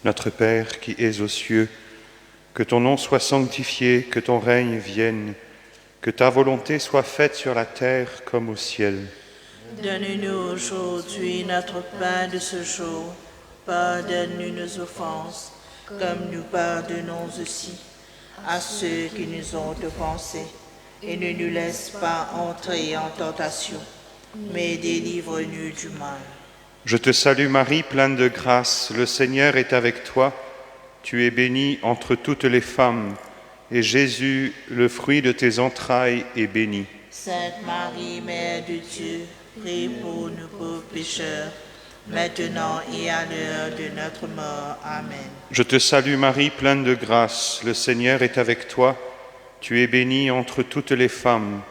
Notre Père qui es aux cieux, que ton nom soit sanctifié, que ton règne vienne, que ta volonté soit faite sur la terre comme au ciel. Donne-nous aujourd'hui notre pain de ce jour. Pardonne-nous nos offenses, comme nous pardonnons aussi à ceux qui nous ont offensés. Et ne nous laisse pas entrer en tentation, mais délivre-nous du mal. Je te salue Marie, pleine de grâce, le Seigneur est avec toi. Tu es bénie entre toutes les femmes, et Jésus, le fruit de tes entrailles, est béni. Sainte Marie, Mère de Dieu, prie pour nous pauvres pécheurs, maintenant et à l'heure de notre mort. Amen. Je te salue Marie, pleine de grâce, le Seigneur est avec toi. Tu es bénie entre toutes les femmes,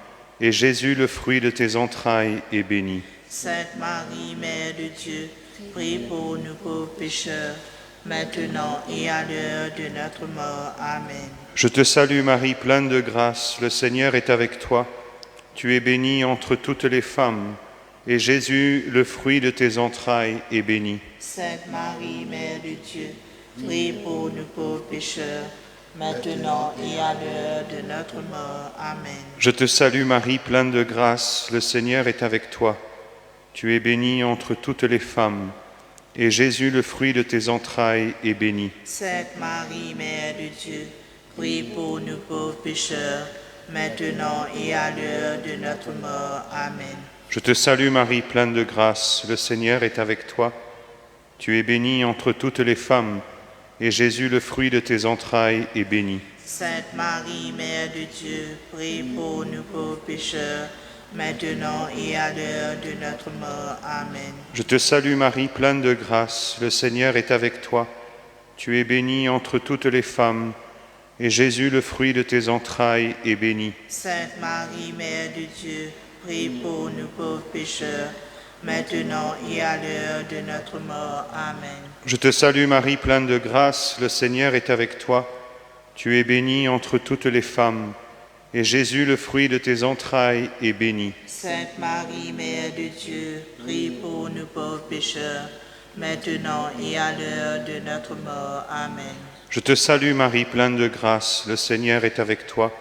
et Jésus, le fruit de tes entrailles, est béni. Sainte Marie, Mère de Dieu, prie pour nous pauvres pécheurs, maintenant et à l'heure de notre mort. Amen. Je te salue Marie, pleine de grâce, le Seigneur est avec toi. Tu es bénie entre toutes les femmes, et Jésus, le fruit de tes entrailles, est béni. Sainte Marie, Mère de Dieu, prie pour nous pauvres pécheurs, maintenant et à l'heure de notre mort. Amen. Je te salue Marie, pleine de grâce, le Seigneur est avec toi. Tu es bénie entre toutes les femmes, et Jésus, le fruit de tes entrailles, est béni. Sainte Marie, Mère de Dieu, prie pour nous pauvres pécheurs, maintenant et à l'heure de notre mort. Amen. Je te salue Marie, pleine de grâce, le Seigneur est avec toi. Tu es bénie entre toutes les femmes, et Jésus, le fruit de tes entrailles, est béni. Sainte Marie, Mère de Dieu, prie pour nous pauvres pécheurs, maintenant et à l'heure de notre mort. Amen. Je te salue Marie, pleine de grâce, le Seigneur est avec toi. Tu es bénie entre toutes les femmes, et Jésus, le fruit de tes entrailles, est béni. Sainte Marie, Mère de Dieu, prie pour nous pauvres pécheurs, maintenant et à l'heure de notre mort. Amen. Je te salue Marie, pleine de grâce, le Seigneur est avec toi. Tu es bénie entre toutes les femmes, et Jésus, le fruit de tes entrailles, est béni. Sainte Marie, Mère de Dieu, prie pour nous pauvres pécheurs, maintenant et à l'heure de notre mort. Amen. Je te salue Marie, pleine de grâce, le Seigneur est avec toi.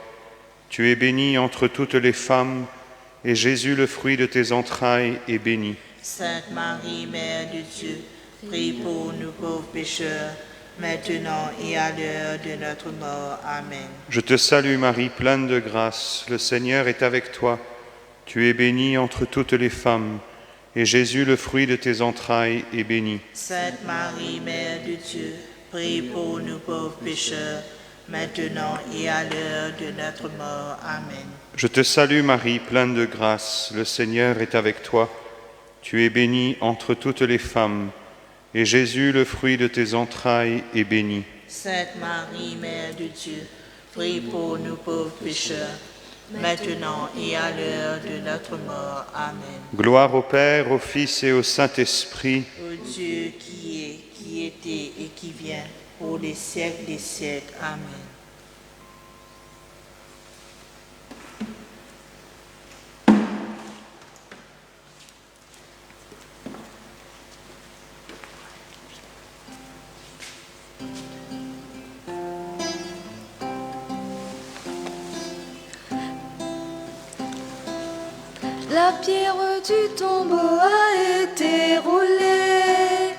Tu es bénie entre toutes les femmes, et Jésus, le fruit de tes entrailles, est béni. Sainte Marie, Mère de Dieu, prie pour nous pauvres pécheurs, maintenant et à l'heure de notre mort. Amen. Je te salue Marie, pleine de grâce, le Seigneur est avec toi. Tu es bénie entre toutes les femmes, et Jésus, le fruit de tes entrailles, est béni. Sainte Marie, Mère de Dieu, prie pour nous pauvres pécheurs, maintenant et à l'heure de notre mort. Amen. Je te salue Marie, pleine de grâce, le Seigneur est avec toi. Tu es bénie entre toutes les femmes, et Jésus, le fruit de tes entrailles, est béni. Sainte Marie, Mère de Dieu, prie pour nous pauvres pécheurs, maintenant et à l'heure de notre mort. Amen. Gloire au Père, au Fils et au Saint-Esprit. Ô Dieu qui est, qui était et qui vient, pour les siècles des siècles. Amen. La pierre du tombeau a été roulée.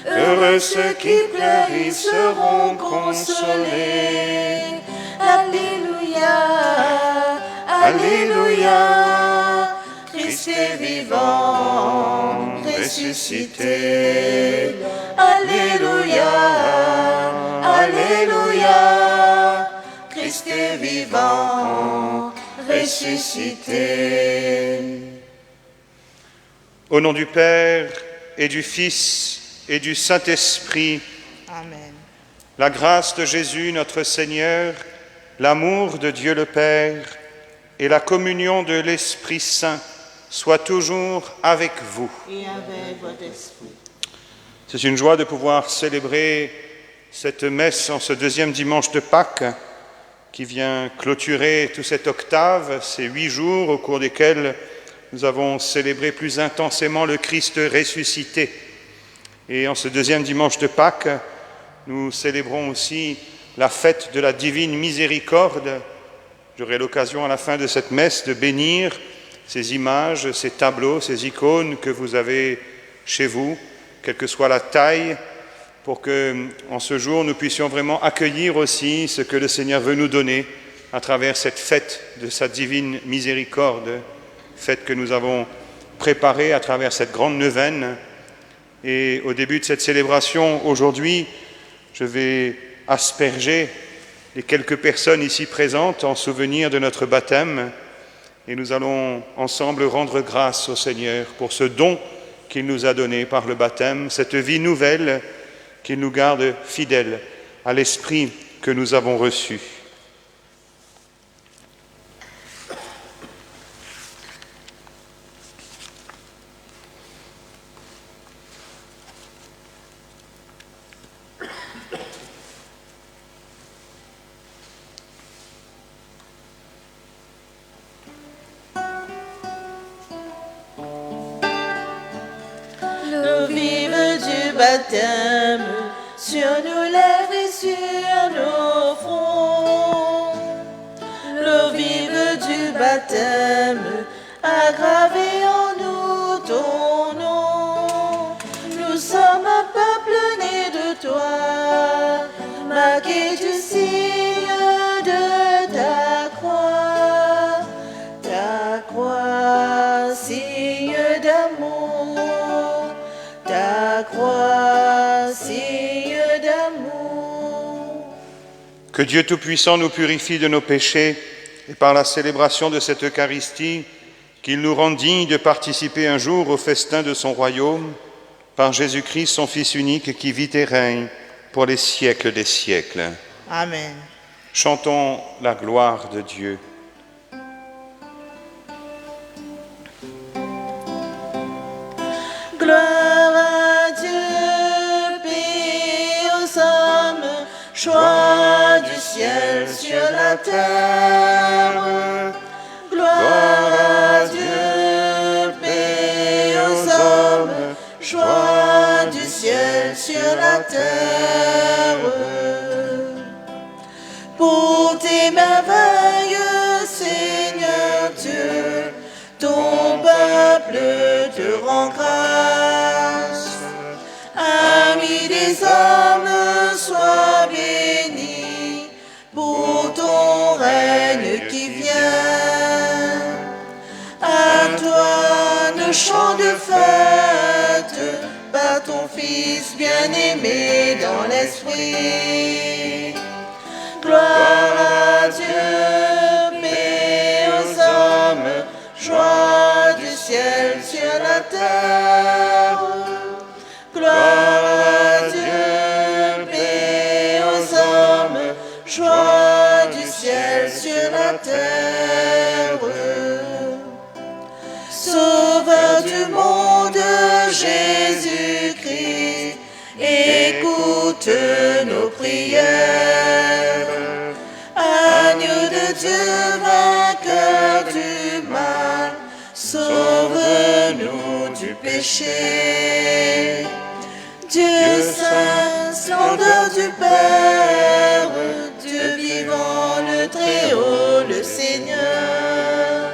Heureux ceux qui pleurent, ils seront consolés. Alléluia, Alléluia, Christ est vivant, ressuscité. Alléluia, Alléluia, Christ est vivant, ressuscité. Au nom du Père et du Fils et du Saint-Esprit, Amen. la grâce de Jésus notre Seigneur, l'amour de Dieu le Père et la communion de l'Esprit Saint soient toujours avec vous. Et avec votre esprit. C'est une joie de pouvoir célébrer cette messe en ce deuxième dimanche de Pâques qui vient clôturer toute cette octave, ces 8 jours au cours desquels nous avons célébré plus intensément le Christ ressuscité. Et en ce deuxième dimanche de Pâques, nous célébrons aussi la fête de la divine miséricorde. J'aurai l'occasion à la fin de cette messe de bénir ces images, ces tableaux, ces icônes que vous avez chez vous, quelle que soit la taille, pour que, en ce jour, nous puissions vraiment accueillir aussi ce que le Seigneur veut nous donner à travers cette fête de sa divine miséricorde, fête que nous avons préparée à travers cette grande neuvaine. Et au début de cette célébration, aujourd'hui, je vais asperger les quelques personnes ici présentes en souvenir de notre baptême, et nous allons ensemble rendre grâce au Seigneur pour ce don qu'il nous a donné par le baptême, cette vie nouvelle qu'il nous garde fidèles à l'esprit que nous avons reçu. L'eau vive du baptême sur nos lèvres et sur nos fronts. L'eau vive du baptême a gravé en nous ton nom. Nous sommes un peuple né de toi, marqué du signe de ta croix, signe d'amour. Ta croix, signe d'amour. Que Dieu Tout-Puissant nous purifie de nos péchés et par la célébration de cette Eucharistie, qu'il nous rende dignes de participer un jour au festin de son royaume, par Jésus-Christ, son Fils unique, qui vit et règne pour les siècles des siècles. Amen. Chantons la gloire de Dieu. Gloire à Dieu, paix aux hommes, joie du ciel sur la terre. Gloire à Dieu, paix aux hommes, joie du ciel sur la terre. Pour tes merveilles, Seigneur Dieu, ton peuple te rend grâce. Ami des hommes, sois béni pour ton règne qui vient. À toi le chant de fête par ton Fils bien-aimé dans l'esprit. Gloire à Dieu, paix aux hommes, joie du ciel sur la terre. Gloire à Dieu, paix aux hommes, joie du ciel sur la terre. Sauveur du monde, Jésus-Christ, écoute nos prières. Agneau de Dieu, vainqueur du mal, sauve-nous du péché. Dieu saint, splendeur du Père, Dieu vivant, le Très-Haut, le Seigneur.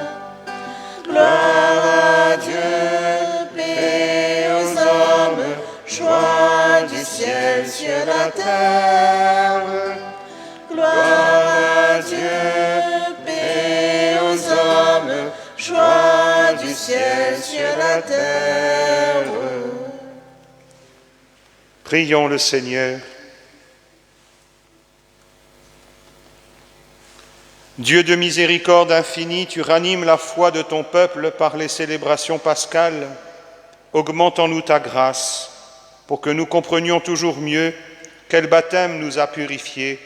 Gloire à Dieu, paix aux hommes, joie du ciel sur la terre. Gloire à Dieu, paix aux hommes, joie du ciel sur la terre. Prions le Seigneur. Dieu de miséricorde infinie, tu ranimes la foi de ton peuple par les célébrations pascales. Augmente en nous ta grâce, pour que nous comprenions toujours mieux quel baptême nous a purifiés,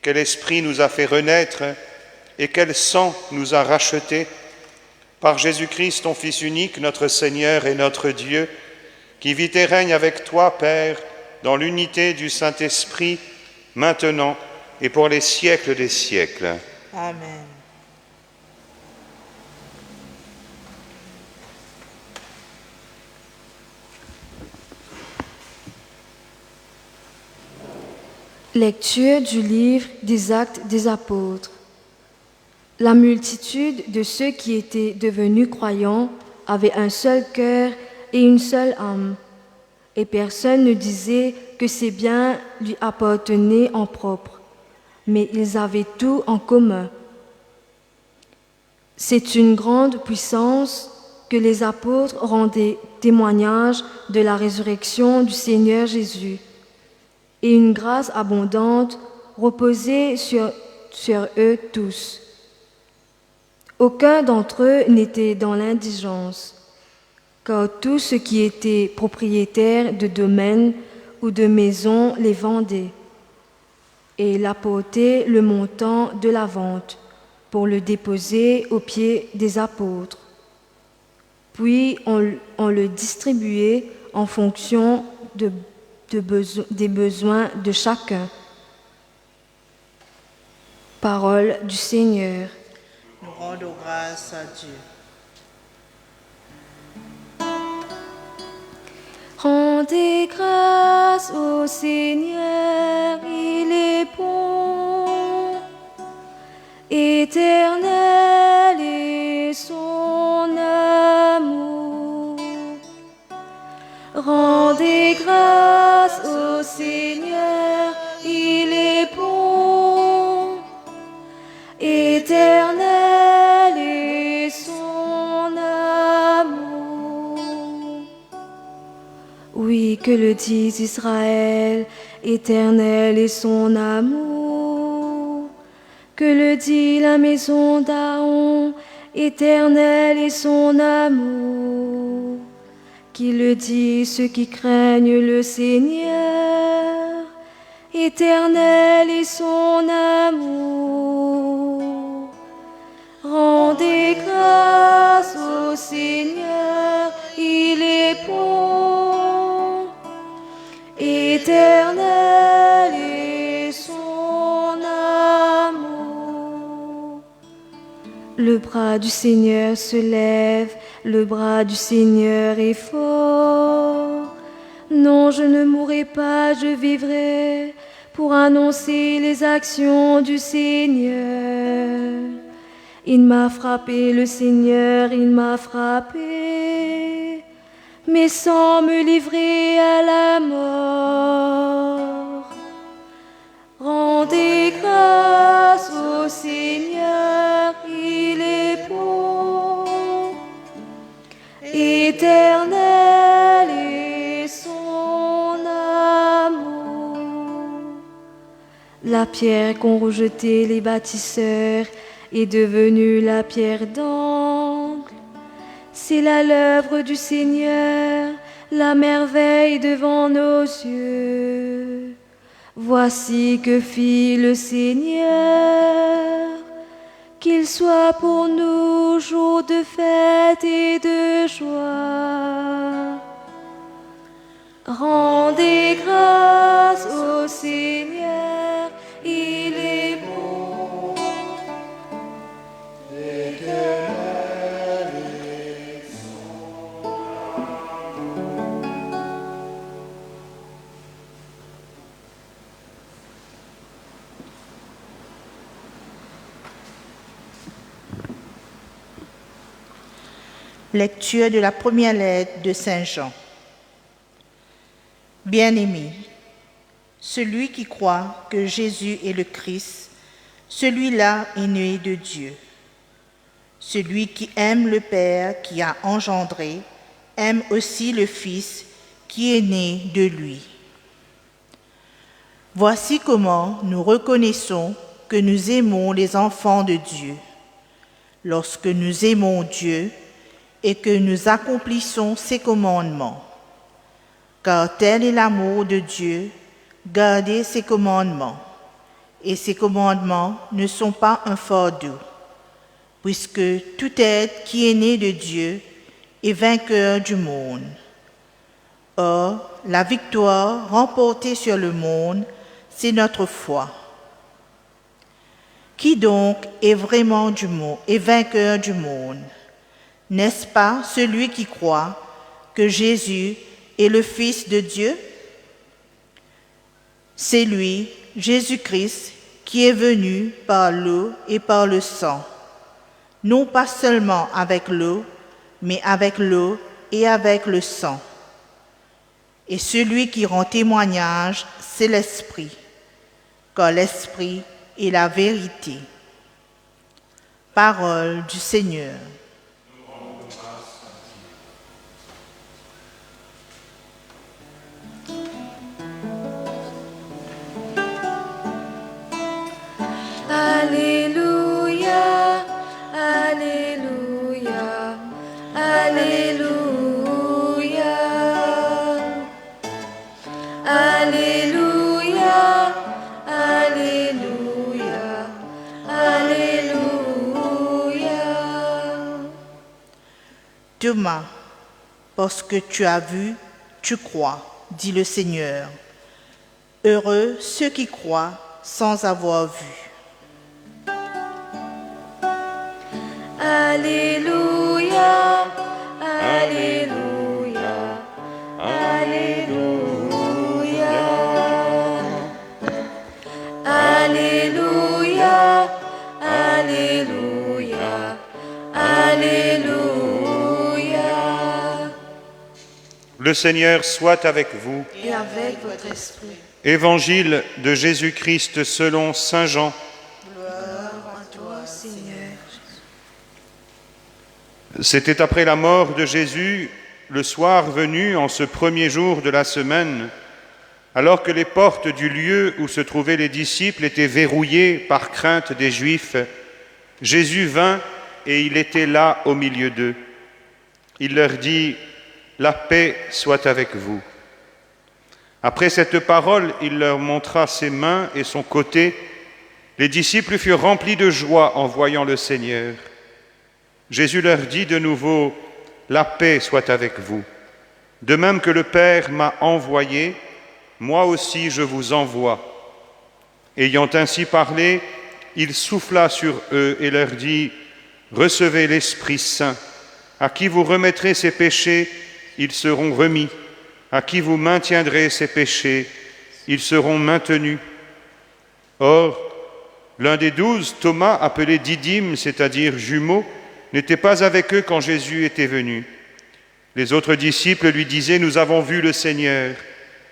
quel esprit nous a fait renaître et quel sang nous a rachetés. Par Jésus-Christ, ton Fils unique, notre Seigneur et notre Dieu, qui vit et règne avec toi, Père, dans l'unité du Saint-Esprit, maintenant et pour les siècles des siècles. Amen. Lecture du livre des Actes des Apôtres. La multitude de ceux qui étaient devenus croyants avait un seul cœur et une seule âme, et personne ne disait que ses biens lui appartenaient en propre, mais ils avaient tout en commun. C'est une grande puissance que les apôtres rendaient témoignage de la résurrection du Seigneur Jésus, et une grâce abondante reposait sur eux tous. Aucun d'entre eux n'était dans l'indigence, car tous ceux qui étaient propriétaires de domaines ou de maisons les vendaient, et ils apportaient le montant de la vente pour le déposer aux pieds des apôtres. Puis on le distribuait en fonction des besoins de chacun. Parole du Seigneur. Nous rendons grâce à Dieu. Rendez grâce au Seigneur, il est bon, éternel est son amour. Rendez grâce au Seigneur, il est bon, éternel est son amour. Oui, que le dise Israël, éternel est son amour. Que le dit la maison d'Aaron, éternel est son amour. Qui le dit ceux qui craignent le Seigneur, éternel est son amour. Rendez grâce au Seigneur, il est bon, éternel est son amour. Le bras du Seigneur se lève, le bras du Seigneur est fort. Non, je ne mourrai pas, je vivrai pour annoncer les actions du Seigneur. Il m'a frappé, le Seigneur, il m'a frappé, mais sans me livrer à la mort. Rendez grâce au Seigneur, il est bon, éternel est son amour. La pierre qu'ont rejetée les bâtisseurs est devenue la pierre d'angle. C'est là l'œuvre du Seigneur, la merveille devant nos yeux. Voici que fit le Seigneur, qu'il soit pour nous jour de fête et de joie. Rendez grâce au Seigneur, il est bon. Lecture de la première lettre de Saint Jean. Bien-aimés, celui qui croit que Jésus est le Christ, celui-là est né de Dieu. Celui qui aime le Père qui a engendré, aime aussi le Fils qui est né de lui. Voici comment nous reconnaissons que nous aimons les enfants de Dieu, lorsque nous aimons Dieu et que nous accomplissons ses commandements. Car tel est l'amour de Dieu, garder ses commandements. Et ses commandements ne sont pas un fardeau, puisque tout être qui est né de Dieu est vainqueur du monde. Or, la victoire remportée sur le monde, c'est notre foi. Qui donc est vraiment du monde, est vainqueur du monde? N'est-ce pas celui qui croit que Jésus est le Fils de Dieu? C'est lui Jésus-Christ qui est venu par l'eau et par le sang, non pas seulement avec l'eau, mais avec l'eau et avec le sang. Et celui qui rend témoignage, c'est l'Esprit, car l'Esprit est la vérité. Parole du Seigneur. Alléluia, Alléluia, Alléluia, Alléluia, Alléluia, Alléluia. Thomas, parce que tu as vu, tu crois, dit le Seigneur. Heureux ceux qui croient sans avoir vu. Alléluia, Alléluia, Alléluia, Alléluia, Alléluia, Alléluia. Le Seigneur soit avec vous. Et avec votre esprit. Évangile de Jésus-Christ selon Saint Jean. Gloire à toi, Seigneur. C'était après la mort de Jésus, le soir venu, en ce premier jour de la semaine, alors que les portes du lieu où se trouvaient les disciples étaient verrouillées par crainte des Juifs. Jésus vint et il était là au milieu d'eux. Il leur dit : « La paix soit avec vous. » Après cette parole, il leur montra ses mains et son côté. Les disciples furent remplis de joie en voyant le Seigneur. Jésus leur dit de nouveau : « La paix soit avec vous. De même que le Père m'a envoyé, moi aussi je vous envoie. » Ayant ainsi parlé, il souffla sur eux et leur dit : « Recevez l'Esprit Saint. À qui vous remettrez ses péchés, ils seront remis. À qui vous maintiendrez ses péchés, ils seront maintenus. » Or, l'un des 12, Thomas, appelé Didyme, c'est-à-dire jumeau, n'était pas avec eux quand Jésus était venu. Les autres disciples lui disaient : « Nous avons vu le Seigneur. »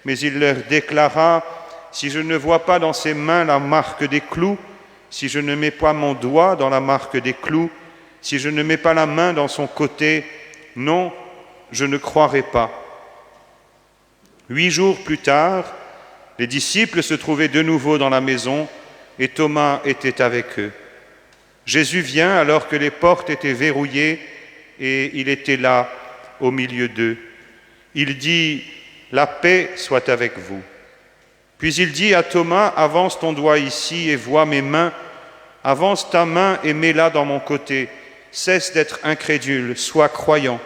Mais il leur déclara : « Si je ne vois pas dans ses mains la marque des clous, si je ne mets pas mon doigt dans la marque des clous, si je ne mets pas la main dans son côté, non, je ne croirai pas. » 8 jours plus tard, les disciples se trouvaient de nouveau dans la maison et Thomas était avec eux. Jésus vient alors que les portes étaient verrouillées et il était là au milieu d'eux. Il dit : « La paix soit avec vous. » Puis il dit à Thomas : « Avance ton doigt ici et vois mes mains. Avance ta main et mets-la dans mon côté. Cesse d'être incrédule, sois croyant. »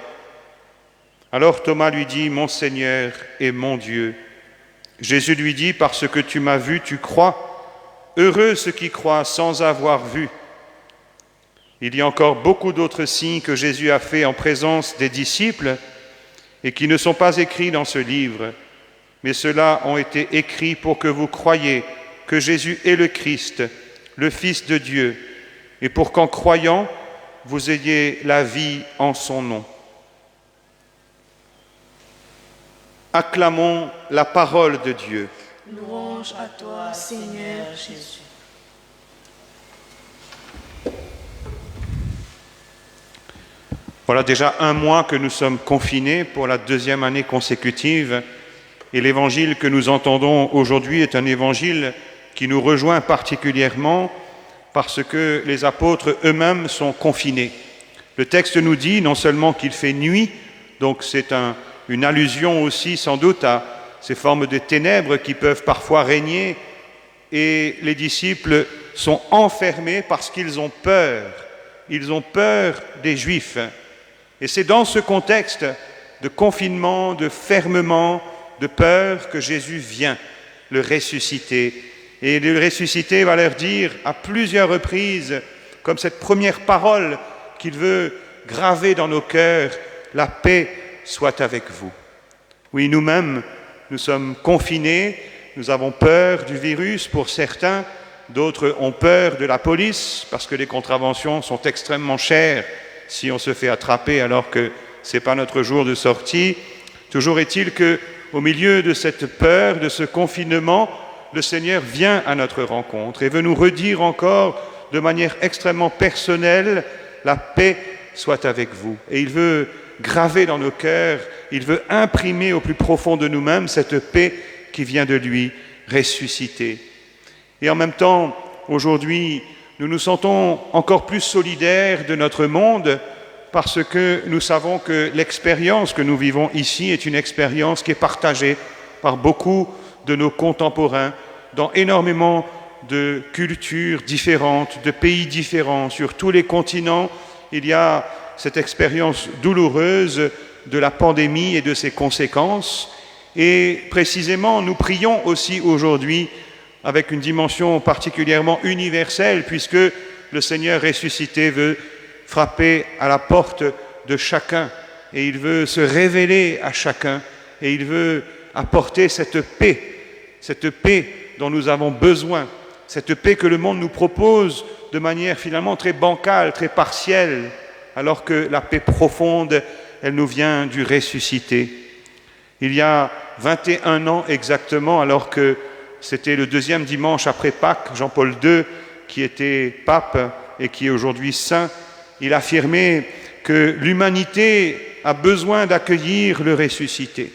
Alors Thomas lui dit : « Mon Seigneur et mon Dieu. » Jésus lui dit : « Parce que tu m'as vu, tu crois. Heureux ceux qui croient sans avoir vu. » Il y a encore beaucoup d'autres signes que Jésus a faits en présence des disciples et qui ne sont pas écrits dans ce livre, mais ceux-là ont été écrits pour que vous croyiez que Jésus est le Christ, le Fils de Dieu, et pour qu'en croyant, vous ayez la vie en son nom. Acclamons la parole de Dieu. Louange à toi, Seigneur Jésus. Voilà déjà 1 mois que nous sommes confinés pour la 2e année consécutive et l'évangile que nous entendons aujourd'hui est un évangile qui nous rejoint particulièrement parce que les apôtres eux-mêmes sont confinés. Le texte nous dit non seulement qu'il fait nuit, donc c'est une allusion aussi sans doute à ces formes de ténèbres qui peuvent parfois régner et les disciples sont enfermés parce qu'ils ont peur. Ils ont peur des Juifs. Et c'est dans ce contexte de confinement, de fermement, de peur que Jésus vient, le ressuscité. Et le ressuscité va leur dire à plusieurs reprises, comme cette première parole qu'il veut graver dans nos cœurs, « La paix soit avec vous ». Oui, nous-mêmes, nous sommes confinés, nous avons peur du virus pour certains, d'autres ont peur de la police parce que les contraventions sont extrêmement chères si on se fait attraper alors que ce n'est pas notre jour de sortie. Toujours est-il qu'au milieu de cette peur, de ce confinement, le Seigneur vient à notre rencontre et veut nous redire encore de manière extrêmement personnelle, la paix soit avec vous. Et il veut graver dans nos cœurs, il veut imprimer au plus profond de nous-mêmes cette paix qui vient de lui, ressuscité. Et en même temps, aujourd'hui, nous nous sentons encore plus solidaires de notre monde parce que nous savons que l'expérience que nous vivons ici est une expérience qui est partagée par beaucoup de nos contemporains dans énormément de cultures différentes, de pays différents. Sur tous les continents, il y a cette expérience douloureuse de la pandémie et de ses conséquences. Et précisément, nous prions aussi aujourd'hui avec une dimension particulièrement universelle, puisque le Seigneur ressuscité veut frapper à la porte de chacun, et il veut se révéler à chacun, et il veut apporter cette paix dont nous avons besoin, cette paix que le monde nous propose de manière finalement très bancale, très partielle, alors que la paix profonde, elle nous vient du ressuscité. Il y a 21 ans exactement, alors que c'était le deuxième dimanche après Pâques, Jean-Paul II, qui était pape et qui est aujourd'hui saint, il affirmait que l'humanité a besoin d'accueillir le ressuscité,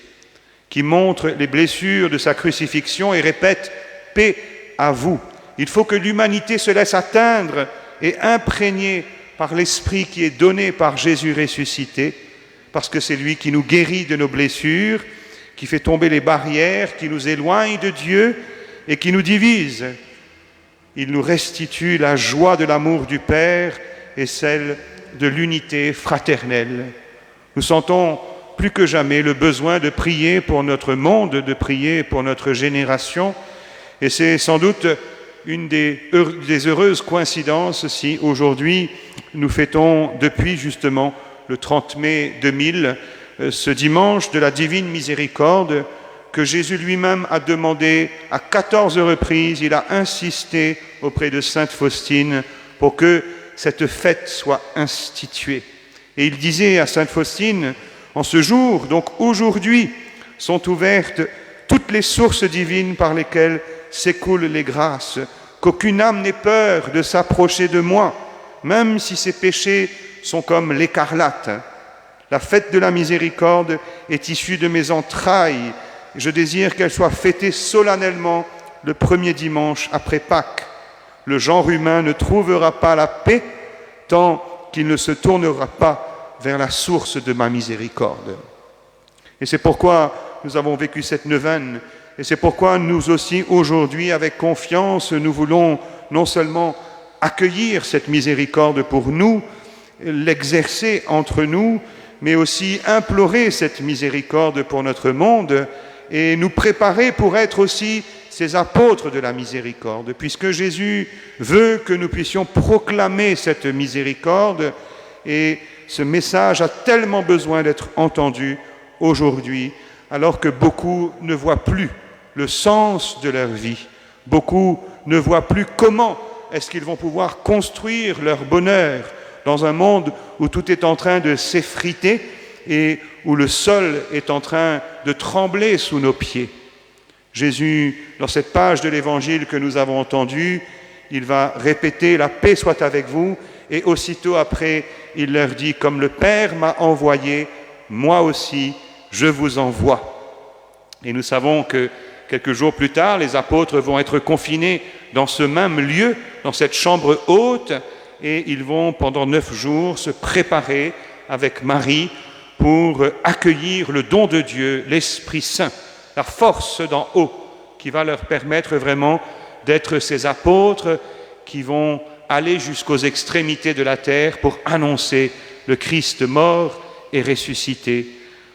qui montre les blessures de sa crucifixion et répète « paix à vous ». Il faut que l'humanité se laisse atteindre et imprégner par l'Esprit qui est donné par Jésus ressuscité, parce que c'est lui qui nous guérit de nos blessures, qui fait tomber les barrières, qui nous éloigne de Dieu et qui nous divise. Il nous restitue la joie de l'amour du Père et celle de l'unité fraternelle. Nous sentons plus que jamais le besoin de prier pour notre monde, de prier pour notre génération, et c'est sans doute une des heureuses coïncidences si aujourd'hui nous fêtons depuis justement le 30 mai 2000, ce dimanche de la Divine Miséricorde que Jésus lui-même a demandé à 14 reprises, il a insisté auprès de Sainte Faustine pour que cette fête soit instituée. Et il disait à Sainte Faustine, en ce jour, donc aujourd'hui, sont ouvertes toutes les sources divines par lesquelles s'écoulent les grâces, qu'aucune âme n'ait peur de s'approcher de moi, même si ses péchés sont comme l'écarlate. La fête de la miséricorde est issue de mes entrailles. Je désire qu'elle soit fêtée solennellement le premier dimanche après Pâques. Le genre humain ne trouvera pas la paix tant qu'il ne se tournera pas vers la source de ma miséricorde. Et c'est pourquoi nous avons vécu cette neuvaine, et c'est pourquoi nous aussi aujourd'hui, avec confiance, nous voulons non seulement accueillir cette miséricorde pour nous, l'exercer entre nous, mais aussi implorer cette miséricorde pour notre monde et nous préparer pour être aussi ces apôtres de la miséricorde, puisque Jésus veut que nous puissions proclamer cette miséricorde et ce message a tellement besoin d'être entendu aujourd'hui, alors que beaucoup ne voient plus le sens de leur vie, beaucoup ne voient plus comment est-ce qu'ils vont pouvoir construire leur bonheur dans un monde où tout est en train de s'effriter et où le sol est en train de trembler sous nos pieds. Jésus, dans cette page de l'Évangile que nous avons entendue, il va répéter « La paix soit avec vous » et aussitôt après, il leur dit « Comme le Père m'a envoyé, moi aussi, je vous envoie ». Et nous savons que quelques jours plus tard, les apôtres vont être confinés dans ce même lieu, dans cette chambre haute, et ils vont pendant 9 jours se préparer avec Marie pour accueillir le don de Dieu, l'Esprit Saint, la force d'en haut qui va leur permettre vraiment d'être ces apôtres qui vont aller jusqu'aux extrémités de la terre pour annoncer le Christ mort et ressuscité.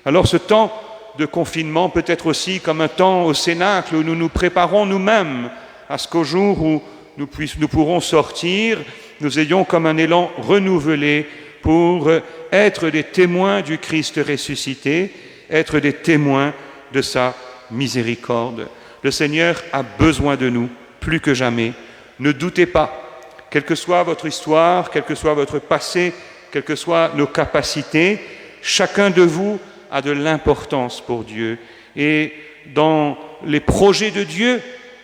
Alors ce temps de confinement peut être aussi comme un temps au Cénacle où nous nous préparons nous-mêmes à ce qu'au jour où nous pourrons sortir, nous ayons comme un élan renouvelé pour être des témoins du Christ ressuscité, être des témoins de sa miséricorde. Le Seigneur a besoin de nous, plus que jamais. Ne doutez pas, quelle que soit votre histoire, quel que soit votre passé, quelles que soient nos capacités, chacun de vous a de l'importance pour Dieu. Et dans les projets de Dieu,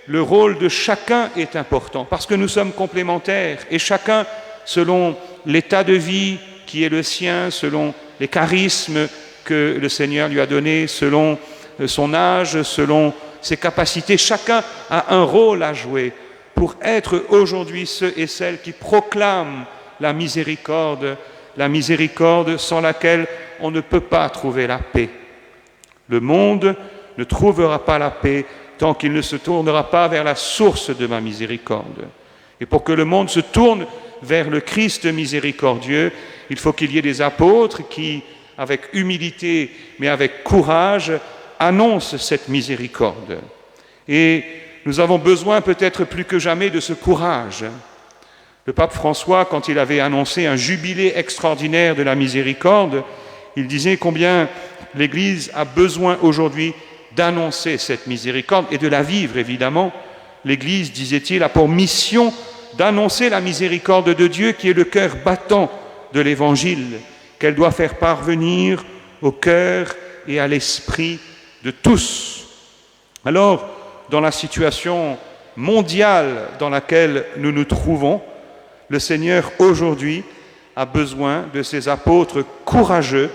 le rôle de chacun est important parce que nous sommes complémentaires et chacun, selon l'état de vie qui est le sien, selon les charismes que le Seigneur lui a donnés, selon son âge, selon ses capacités, chacun a un rôle à jouer pour être aujourd'hui ceux et celles qui proclament la miséricorde sans laquelle on ne peut pas trouver la paix. Le monde ne trouvera pas la paix tant qu'il ne se tournera pas vers la source de ma miséricorde. Et pour que le monde se tourne vers le Christ miséricordieux, il faut qu'il y ait des apôtres qui, avec humilité, mais avec courage, annoncent cette miséricorde. Et nous avons besoin peut-être plus que jamais de ce courage. Le pape François, quand il avait annoncé un jubilé extraordinaire de la miséricorde, il disait combien l'Église a besoin aujourd'hui d'annoncer cette miséricorde et de la vivre, évidemment. L'Église, disait-il, a pour mission d'annoncer la miséricorde de Dieu qui est le cœur battant de l'Évangile, qu'elle doit faire parvenir au cœur et à l'esprit de tous. Alors, dans la situation mondiale dans laquelle nous nous trouvons, le Seigneur aujourd'hui a besoin de ces apôtres courageux,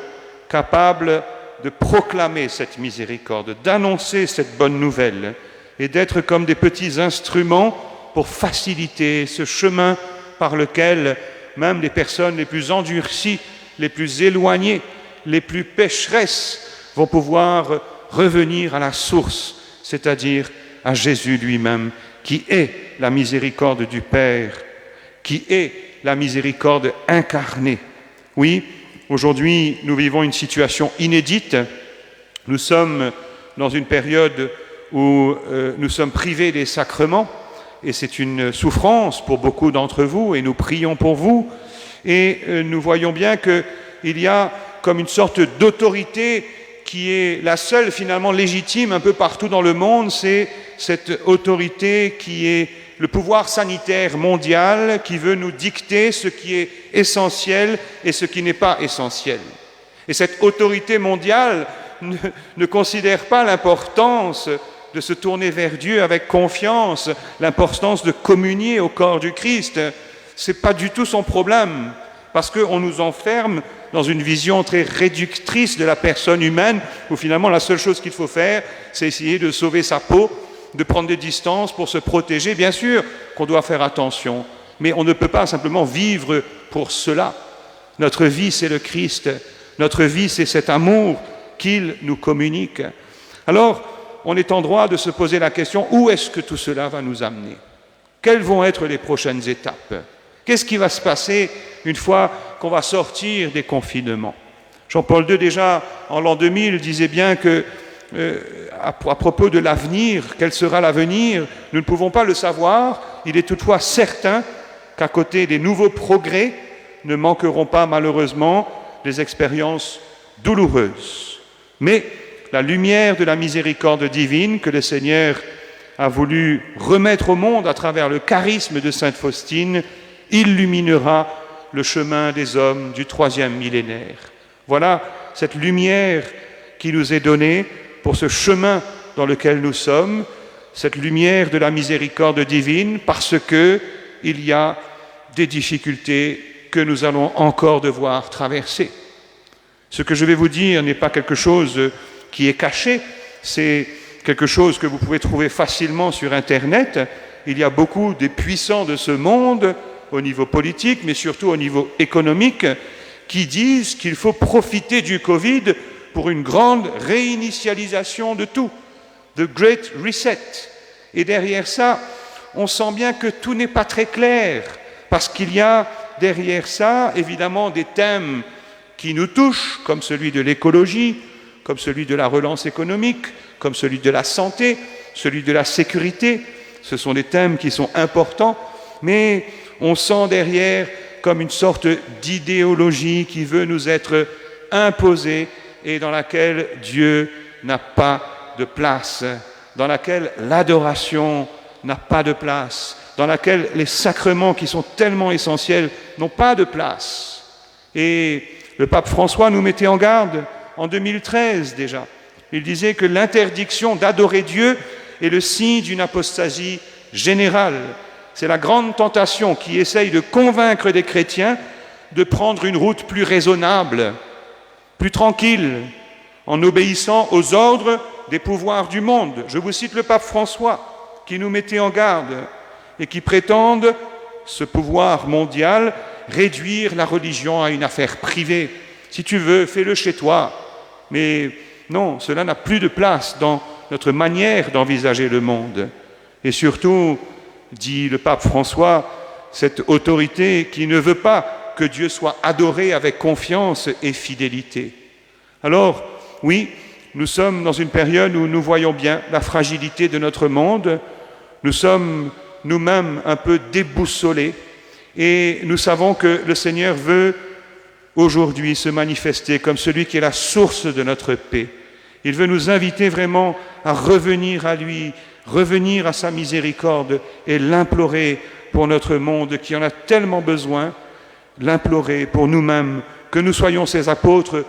capables de proclamer cette miséricorde, d'annoncer cette bonne nouvelle et d'être comme des petits instruments pour faciliter ce chemin par lequel même les personnes les plus endurcies, les plus éloignées, les plus pécheresses vont pouvoir revenir à la source, c'est-à-dire à Jésus lui-même, qui est la miséricorde du Père, qui est la miséricorde incarnée. Oui, aujourd'hui, nous vivons une situation inédite. Nous sommes dans une période où nous sommes privés des sacrements et c'est une souffrance pour beaucoup d'entre vous et nous prions pour vous. Et nous voyons bien qu'il y a comme une sorte d'autorité qui est la seule finalement légitime un peu partout dans le monde, c'est cette autorité qui est le pouvoir sanitaire mondial qui veut nous dicter ce qui est essentiel et ce qui n'est pas essentiel. Et cette autorité mondiale ne considère pas l'importance de se tourner vers Dieu avec confiance, l'importance de communier au corps du Christ. Ce n'est pas du tout son problème, parce qu'on nous enferme dans une vision très réductrice de la personne humaine, où finalement la seule chose qu'il faut faire, c'est essayer de sauver sa peau, de prendre des distances pour se protéger. Bien sûr qu'on doit faire attention, mais on ne peut pas simplement vivre pour cela. Notre vie, c'est le Christ. Notre vie, c'est cet amour qu'il nous communique. Alors, on est en droit de se poser la question, où est-ce que tout cela va nous amener? Quelles vont être les prochaines étapes? Qu'est-ce qui va se passer une fois qu'on va sortir des confinements? Jean-Paul II, déjà en l'an 2000, disait bien que à propos de l'avenir, quel sera l'avenir, nous ne pouvons pas le savoir. Il est toutefois certain qu'à côté des nouveaux progrès, ne manqueront pas malheureusement des expériences douloureuses. Mais la lumière de la miséricorde divine que le Seigneur a voulu remettre au monde à travers le charisme de Sainte Faustine illuminera le chemin des hommes du 3e millénaire. Voilà cette lumière qui nous est donnée pour ce chemin dans lequel nous sommes, cette lumière de la miséricorde divine, parce que il y a des difficultés que nous allons encore devoir traverser. Ce que je vais vous dire n'est pas quelque chose qui est caché, c'est quelque chose que vous pouvez trouver facilement sur Internet. Il y a beaucoup des puissants de ce monde, au niveau politique, mais surtout au niveau économique, qui disent qu'il faut profiter du Covid pour une grande réinitialisation de tout, the Great Reset. Et derrière ça, on sent bien que tout n'est pas très clair, parce qu'il y a derrière ça, évidemment, des thèmes qui nous touchent, comme celui de l'écologie, comme celui de la relance économique, comme celui de la santé, celui de la sécurité. Ce sont des thèmes qui sont importants, mais on sent derrière comme une sorte d'idéologie qui veut nous être imposée et dans laquelle Dieu n'a pas de place. dans laquelle l'adoration n'a pas de place, dans laquelle les sacrements qui sont tellement essentiels n'ont pas de place. Et le pape François nous mettait en garde en 2013 déjà. Il disait que l'interdiction d'adorer Dieu est le signe d'une apostasie générale. C'est la grande tentation qui essaye de convaincre des chrétiens de prendre une route plus raisonnable, plus tranquille, en obéissant aux ordres des pouvoirs du monde. Je vous cite le pape François qui nous mettait en garde et qui prétendent, ce pouvoir mondial, réduire la religion à une affaire privée. Si tu veux, fais-le chez toi. Mais non, cela n'a plus de place dans notre manière d'envisager le monde. Et surtout, dit le pape François, cette autorité qui ne veut pas que Dieu soit adoré avec confiance et fidélité. Alors, oui, nous sommes dans une période où nous voyons bien la fragilité de notre monde. Nous sommes nous-mêmes un peu déboussolés et nous savons que le Seigneur veut aujourd'hui se manifester comme celui qui est la source de notre paix. Il veut nous inviter vraiment à revenir à lui, revenir à sa miséricorde et l'implorer pour notre monde qui en a tellement besoin, l'implorer pour nous-mêmes, que nous soyons ces apôtres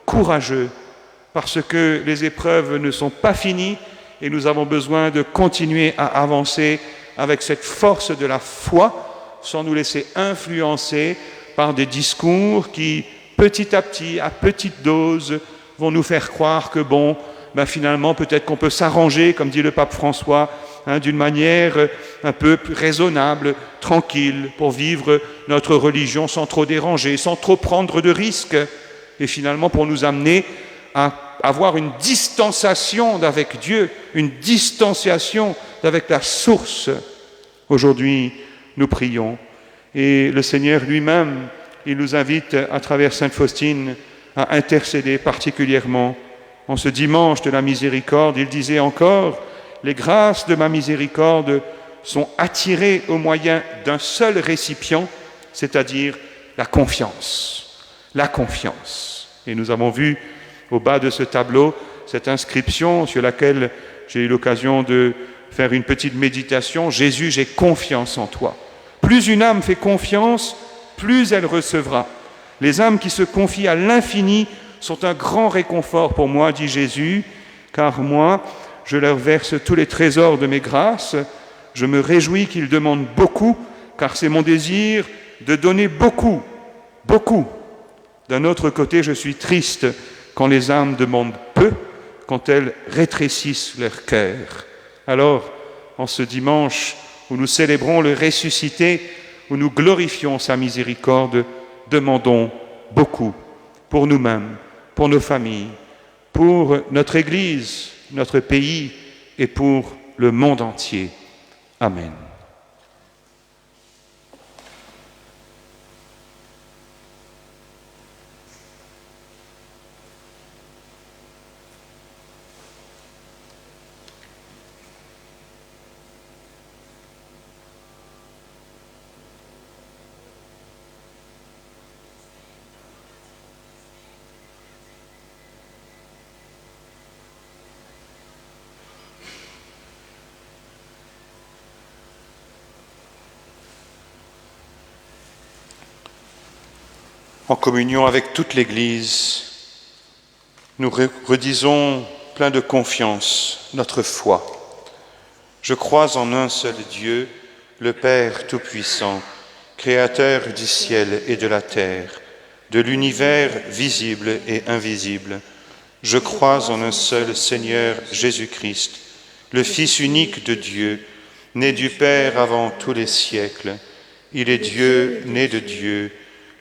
courageux, parce que les épreuves ne sont pas finies et nous avons besoin de continuer à avancer avec cette force de la foi, sans nous laisser influencer par des discours qui, petit à petit, à petite dose, vont nous faire croire que finalement, peut-être qu'on peut s'arranger, comme dit le pape François, d'une manière un peu plus raisonnable, tranquille, pour vivre notre religion sans trop déranger, sans trop prendre de risques, et finalement pour nous amener à avoir une distanciation d'avec Dieu, une distanciation d'avec la source. Aujourd'hui, nous prions, et le Seigneur lui-même, il nous invite à travers Sainte Faustine à intercéder particulièrement. En ce dimanche de la miséricorde, il disait encore « Les grâces de ma miséricorde sont attirées au moyen d'un seul récipient, c'est-à-dire la confiance. » La confiance. Et nous avons vu au bas de ce tableau cette inscription sur laquelle j'ai eu l'occasion de faire une petite méditation. « Jésus, j'ai confiance en toi. » Plus une âme fait confiance, plus elle recevra. Les âmes qui se confient à l'infini sont un grand réconfort pour moi, dit Jésus, car moi, je leur verse tous les trésors de mes grâces. Je me réjouis qu'ils demandent beaucoup, car c'est mon désir de donner beaucoup, beaucoup. D'un autre côté, je suis triste quand les âmes demandent peu, quand elles rétrécissent leur cœur. Alors, en ce dimanche où nous célébrons le ressuscité, où nous glorifions sa miséricorde, demandons beaucoup pour nous-mêmes, pour nos familles, pour notre Église, notre pays et pour le monde entier. Amen. En communion avec toute l'Église, nous redisons plein de confiance notre foi. Je crois en un seul Dieu, le Père Tout-Puissant, Créateur du ciel et de la terre, de l'univers visible et invisible. Je crois en un seul Seigneur Jésus-Christ, le Fils unique de Dieu, né du Père avant tous les siècles. Il est Dieu, né de Dieu,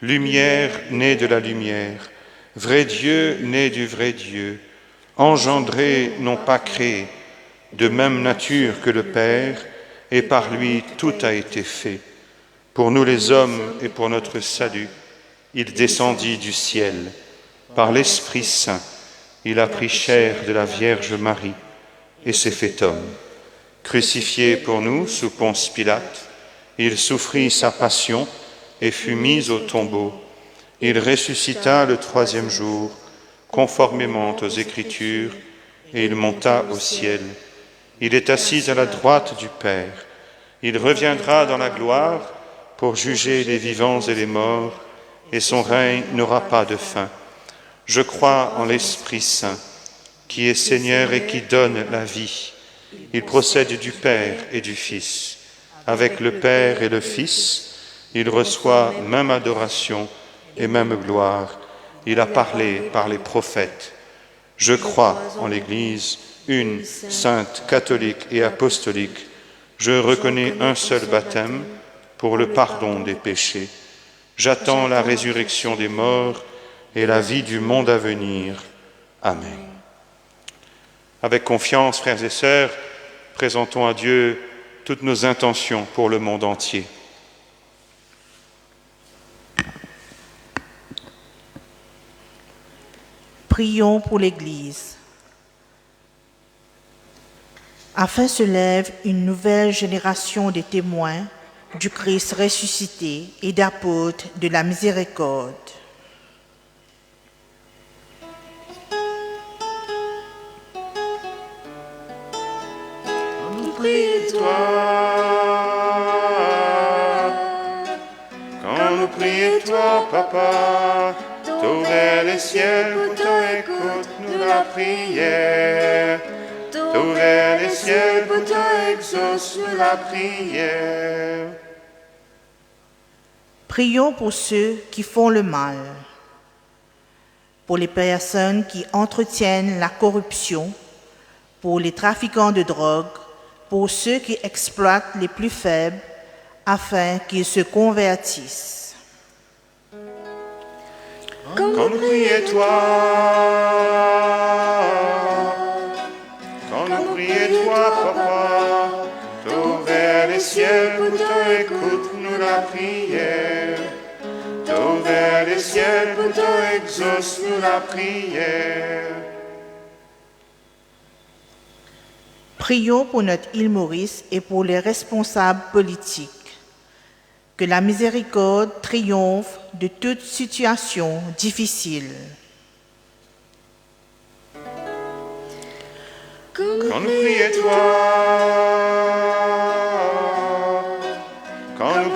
lumière née de la lumière, vrai Dieu né du vrai Dieu, engendré, non pas créé, de même nature que le Père, et par lui tout a été fait. Pour nous les hommes et pour notre salut, il descendit du ciel. Par l'Esprit Saint, il a pris chair de la Vierge Marie et s'est fait homme. Crucifié pour nous sous Ponce Pilate, il souffrit sa passion et fut mis au tombeau. Il ressuscita le troisième jour, conformément aux Écritures, et il monta au ciel. Il est assis à la droite du Père. Il reviendra dans la gloire pour juger les vivants et les morts, et son règne n'aura pas de fin. Je crois en l'Esprit Saint, qui est Seigneur et qui donne la vie. Il procède du Père et du Fils. Avec le Père et le Fils, il reçoit même adoration et même gloire. Il a parlé par les prophètes. Je crois en l'Église, une, sainte, catholique et apostolique. Je reconnais un seul baptême pour le pardon des péchés. J'attends la résurrection des morts et la vie du monde à venir. Amen. Avec confiance, frères et sœurs, présentons à Dieu toutes nos intentions pour le monde entier. Prions pour l'Église. Afin se lève une nouvelle génération de témoins du Christ ressuscité et d'apôtres de la miséricorde. Quand nous prions toi, Papa, t'ouvres les ciels pour toi, écoute-nous la prière. T'ouvres les ciels pour toi, exauce-nous la prière. Prions pour ceux qui font le mal, pour les personnes qui entretiennent la corruption, pour les trafiquants de drogue, pour ceux qui exploitent les plus faibles, afin qu'ils se convertissent. Quand nous prions toi, Papa, t'ouvres les ciels pour toi, écoute-nous la prière. T'ouvres les ciels pour toi, exauce-nous la prière. Prions pour notre île Maurice et pour les responsables politiques. Que la miséricorde triomphe de toute situation difficile. Quand nous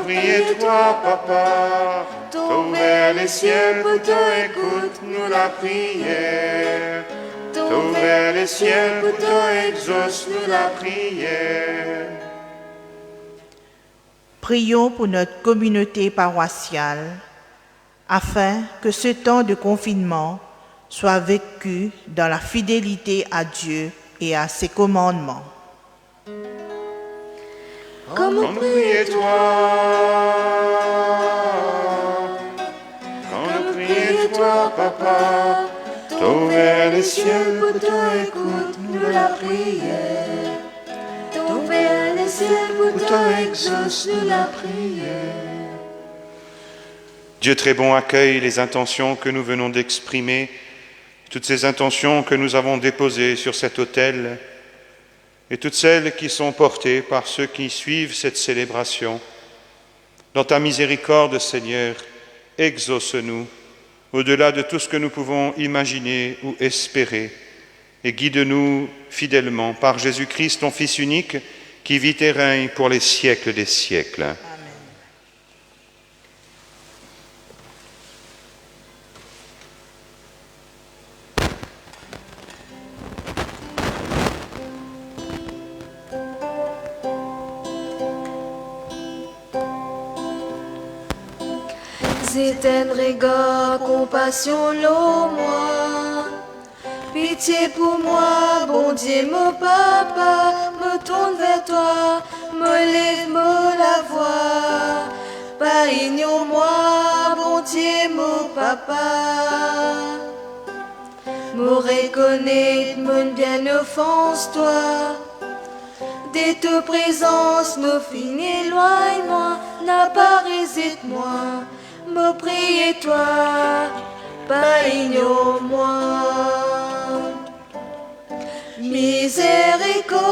prions toi, Papa, t'ouvres les ciels pour toi, écoute-nous la prière. T'ouvres les ciels pour toi, exauce-nous la prière. Prions pour notre communauté paroissiale, afin que ce temps de confinement soit vécu dans la fidélité à Dieu et à ses commandements. Quand nous prions toi, Papa, t'ouvres les ciels pour toi, écoute-nous la prière. T'ouvres les ciels pour toi, exauce-nous la prière. Dieu très bon accueille les intentions que nous venons d'exprimer, toutes ces intentions que nous avons déposées sur cet autel et toutes celles qui sont portées par ceux qui suivent cette célébration. Dans ta miséricorde, Seigneur, exauce-nous au-delà de tout ce que nous pouvons imaginer ou espérer, et guide-nous fidèlement par Jésus-Christ, ton Fils unique, qui vit et règne pour les siècles des siècles. Amen. Éternel regard, compassion, l'eau-moi. Pitié pour moi, bon Dieu, mon papa, me tourne vers toi, me lève, me la voix. Pas ignore-moi, bon Dieu, mon papa. Me reconnaître, mon bien offense-toi. De ta présence, me fin éloigne-moi, n'a pas résiste-moi. Me prie toi, pas ignore-moi. Miséricorde,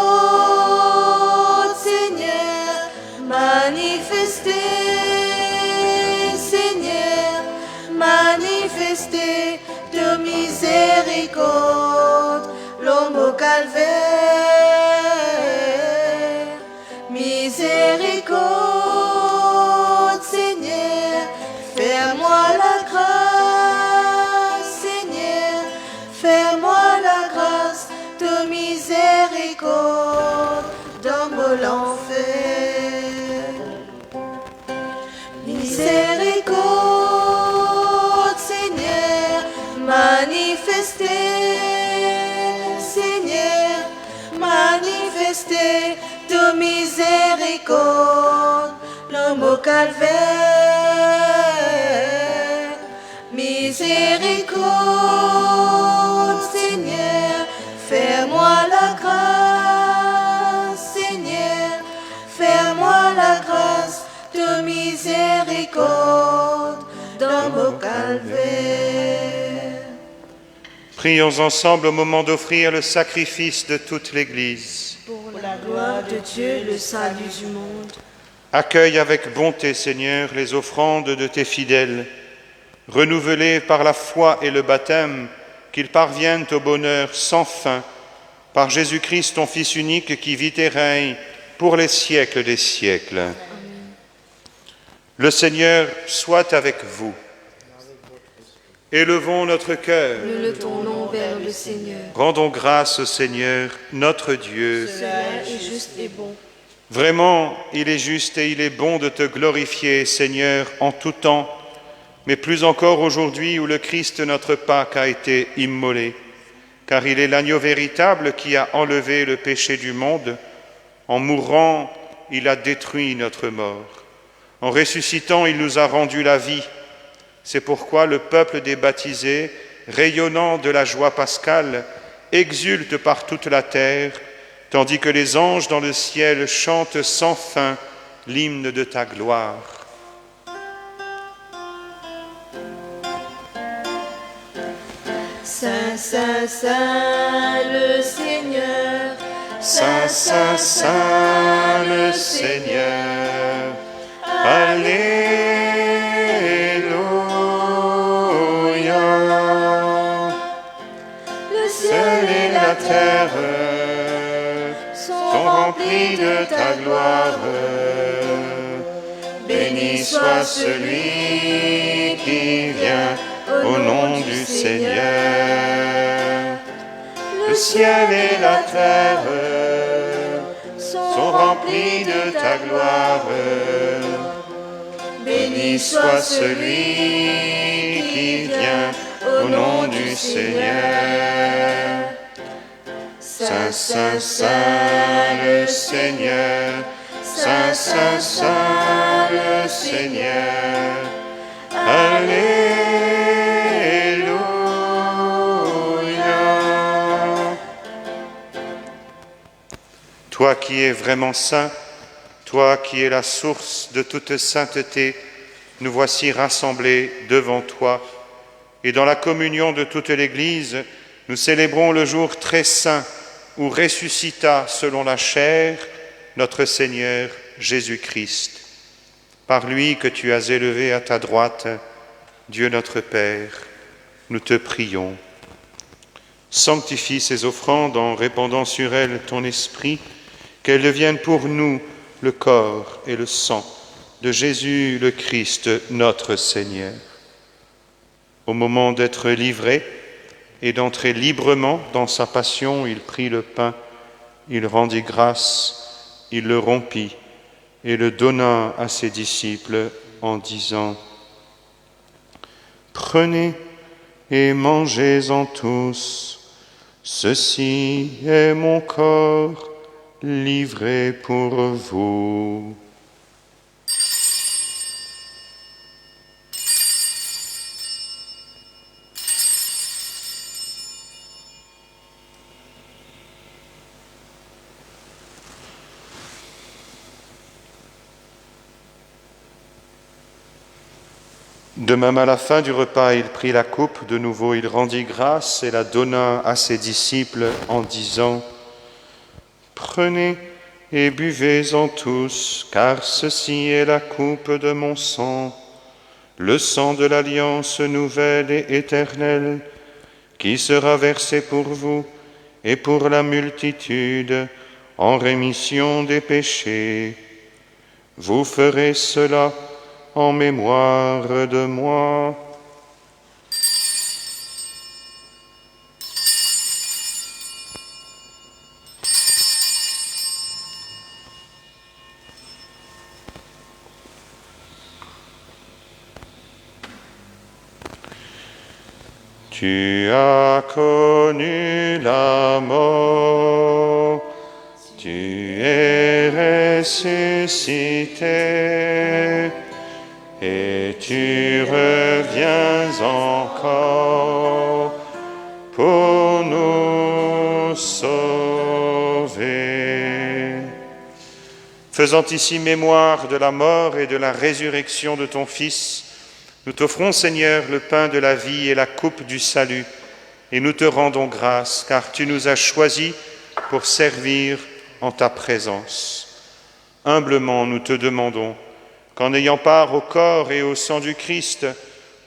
Seigneur, manifestez, Seigneur, manifestez de miséricorde, l'homme au calvaire. Miséricorde, Seigneur, fais-moi la grâce, Seigneur, fais-moi la grâce de miséricorde dans mon enfer. Miséricorde, Seigneur, manifestez, Seigneur, manifestez de miséricorde l'homme au calvaire. Miséricorde, Seigneur, fais-moi la grâce, Seigneur, fais-moi la grâce de miséricorde dans mon calvaire. Prions ensemble au moment d'offrir le sacrifice de toute l'Église. Pour la gloire de Dieu, le salut du monde. Accueille avec bonté, Seigneur, les offrandes de tes fidèles, renouvelées par la foi et le baptême, qu'ils parviennent au bonheur sans fin, par Jésus-Christ, ton Fils unique, qui vit et règne pour les siècles des siècles. Amen. Le Seigneur soit avec vous. Élevons notre cœur. Nous le tournons vers le Seigneur. Rendons grâce au Seigneur, notre Dieu. Cela est juste et bon. Vraiment, il est juste et il est bon de te glorifier, Seigneur, en tout temps, mais plus encore aujourd'hui où le Christ, notre Pâque, a été immolé, car il est l'agneau véritable qui a enlevé le péché du monde. En mourant, il a détruit notre mort. En ressuscitant, il nous a rendu la vie. C'est pourquoi le peuple des baptisés, rayonnant de la joie pascale, exulte par toute la terre, tandis que les anges dans le ciel chantent sans fin l'hymne de ta gloire. Saint, Saint, Saint, le Seigneur. Saint, Saint, Saint, le Seigneur. Alléluia. Le ciel et la terre sont remplis de ta gloire. Béni soit celui qui vient au nom du Seigneur. Le ciel et la terre sont remplis de ta gloire. Béni soit celui qui vient au nom du Seigneur. Saint, Saint, Saint, le Seigneur. Saint, Saint, Saint, le Seigneur. Alléluia. Toi qui es vraiment saint, toi qui es la source de toute sainteté, nous voici rassemblés devant toi. Et dans la communion de toute l'Église, nous célébrons le jour très saint où ressuscita selon la chair notre Seigneur Jésus-Christ. Par lui que tu as élevé à ta droite, Dieu notre Père, nous te prions. Sanctifie ces offrandes en répandant sur elles ton esprit, qu'elles deviennent pour nous le corps et le sang de Jésus le Christ, notre Seigneur. Au moment d'être livré et d'entrer librement dans sa passion, il prit le pain, il rendit grâce, il le rompit et le donna à ses disciples en disant : « Prenez et mangez-en tous, ceci est mon corps livré pour vous. » De même, à la fin du repas, il prit la coupe, de nouveau il rendit grâce et la donna à ses disciples en disant : « Prenez et buvez-en tous, car ceci est la coupe de mon sang, le sang de l'alliance nouvelle et éternelle, qui sera versé pour vous et pour la multitude en rémission des péchés. Vous ferez cela en mémoire de moi. Tu as connu la mort, tu es ressuscité, et tu reviens encore pour nous sauver. Faisant ici mémoire de la mort et de la résurrection de ton Fils, nous t'offrons, Seigneur, le pain de la vie et la coupe du salut, et nous te rendons grâce, car tu nous as choisis pour servir en ta présence. Humblement, nous te demandons qu'en ayant part au corps et au sang du Christ,